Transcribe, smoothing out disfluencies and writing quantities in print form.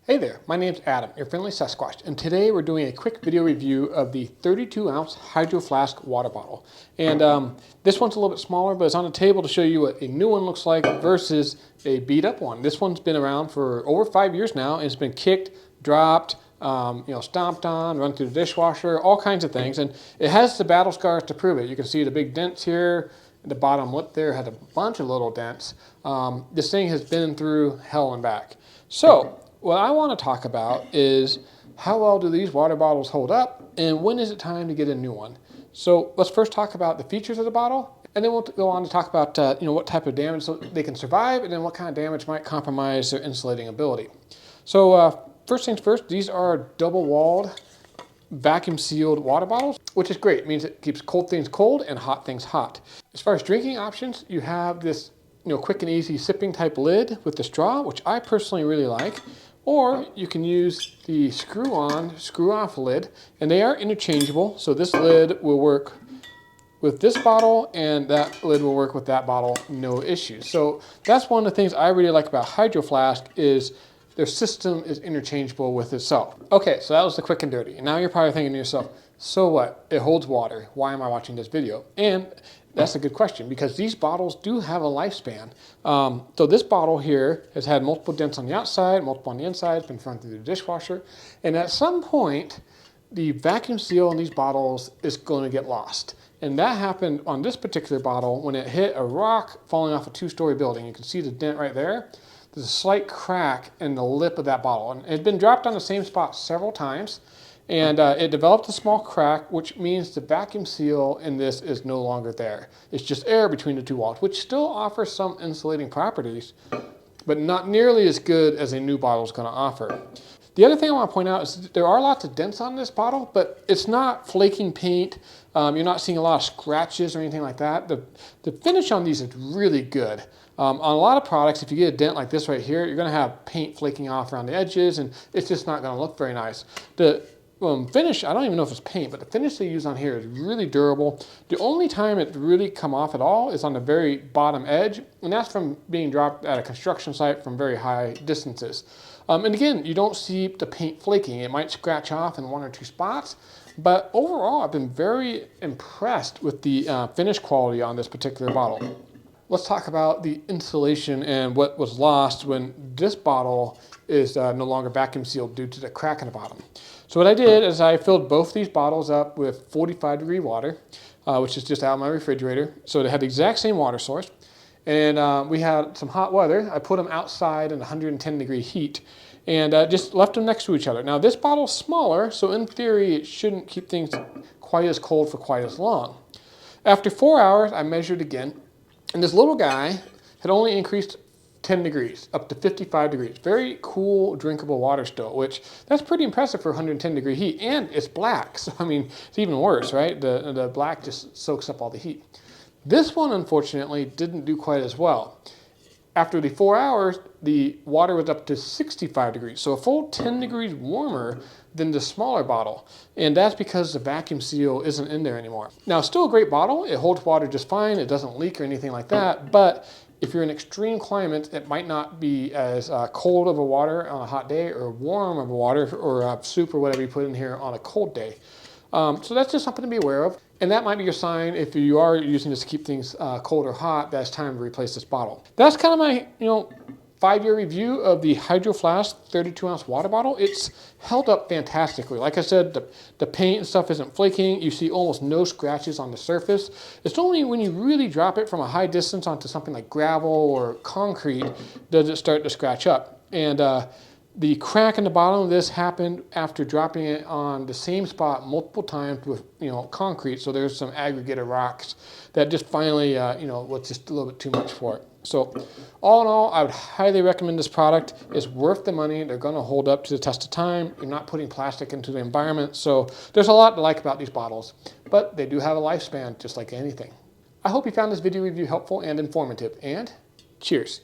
Hey there, my name's Adam, your friendly Sasquatch, and today we're doing a quick video review of the 32-ounce Hydro Flask water bottle. And this one's a little bit smaller, but it's on the table to show you what a new one looks like versus a beat-up one. This one's been around for over 5 years now, and it's been kicked, dropped, stomped on, run through the dishwasher, all kinds of things. And it has the battle scars to prove it. You can see the big dents here. The bottom lip there has a bunch of little dents. This thing has been through hell and back. So what I want to talk about is how well do these water bottles hold up, and when is it time to get a new one? So let's first talk about the features of the bottle, and then we'll go on to talk about what type of damage they can survive, and then what kind of damage might compromise their insulating ability. So first things first, these are double-walled, vacuum-sealed water bottles, which is great. It means it keeps cold things cold and hot things hot. As far as drinking options, you have this quick and easy sipping type lid with the straw, which I personally really like. Or you can use the screw-on, screw-off lid, and they are interchangeable. So this lid will work with this bottle, and that lid will work with that bottle, no issues. So that's one of the things I really like about Hydro Flask is their system is interchangeable with itself. Okay, so that was the quick and dirty. And now you're probably thinking to yourself, so what? It holds water. Why am I watching this video? And that's a good question, because these bottles do have a lifespan. So this bottle here has had multiple dents on the outside, multiple on the inside, it's been run through the dishwasher, and at some point, the vacuum seal in these bottles is going to get lost. And that happened on this particular bottle when it hit a rock falling off a two-story building. You can see the dent right there. There's a slight crack in the lip of that bottle, and it had been dropped on the same spot several times. And it developed a small crack, which means the vacuum seal in this is no longer there. It's just air between the two walls, which still offers some insulating properties, but not nearly as good as a new bottle is going to offer. The other thing I want to point out is that there are lots of dents on this bottle, but it's not flaking paint. You're not seeing a lot of scratches or anything like that. The finish on these is really good. On a lot of products, if you get a dent like this right here, you're going to have paint flaking off around the edges, and it's just not going to look very nice. The finish, I don't even know if it's paint, but the finish they use on here is really durable. The only time it really come off at all is on the very bottom edge, and that's from being dropped at a construction site from very high distances. And again, you don't see the paint flaking. It might scratch off in one or two spots, but overall, I've been very impressed with the finish quality on this particular bottle. Let's talk about the insulation and what was lost when this bottle is no longer vacuum sealed due to the crack in the bottom. So what I did is I filled both these bottles up with 45-degree water, which is just out of my refrigerator. So they had the exact same water source. And we had some hot weather. I put them outside in 110-degree heat and just left them next to each other. Now this bottle's smaller, so in theory it shouldn't keep things quite as cold for quite as long. After 4 hours, I measured again, and this little guy had only increased 10 degrees, up to 55 degrees. Very cool, drinkable water still, which that's pretty impressive for 110-degree heat, and it's black, so I mean, it's even worse, right? The black just soaks up all the heat. This one, unfortunately, didn't do quite as well. After the 4 hours, the water was up to 65 degrees, so a full 10 degrees warmer than the smaller bottle, and that's because the vacuum seal isn't in there anymore. Now, it's still a great bottle. It holds water just fine. It doesn't leak or anything like that, but if you're in extreme climates, it might not be as cold of a water on a hot day or warm of a water or soup or whatever you put in here on a cold day. So that's just something to be aware of. And that might be your sign if you are using this to keep things cold or hot, that it's time to replace this bottle. That's kind of my 5-year review of the Hydro Flask 32-ounce water bottle. It's held up fantastically. Like I said, the paint and stuff isn't flaking. You see almost no scratches on the surface. It's only when you really drop it from a high distance onto something like gravel or concrete does it start to scratch up. And the crack in the bottom of this happened after dropping it on the same spot multiple times with concrete. So there's some aggregated rocks that just finally was just a little bit too much for it. So all in all, I would highly recommend this product. It's worth the money. They're going to hold up to the test of time. You're not putting plastic into the environment. So there's a lot to like about these bottles, but they do have a lifespan just like anything. I hope you found this video review helpful and informative, and cheers.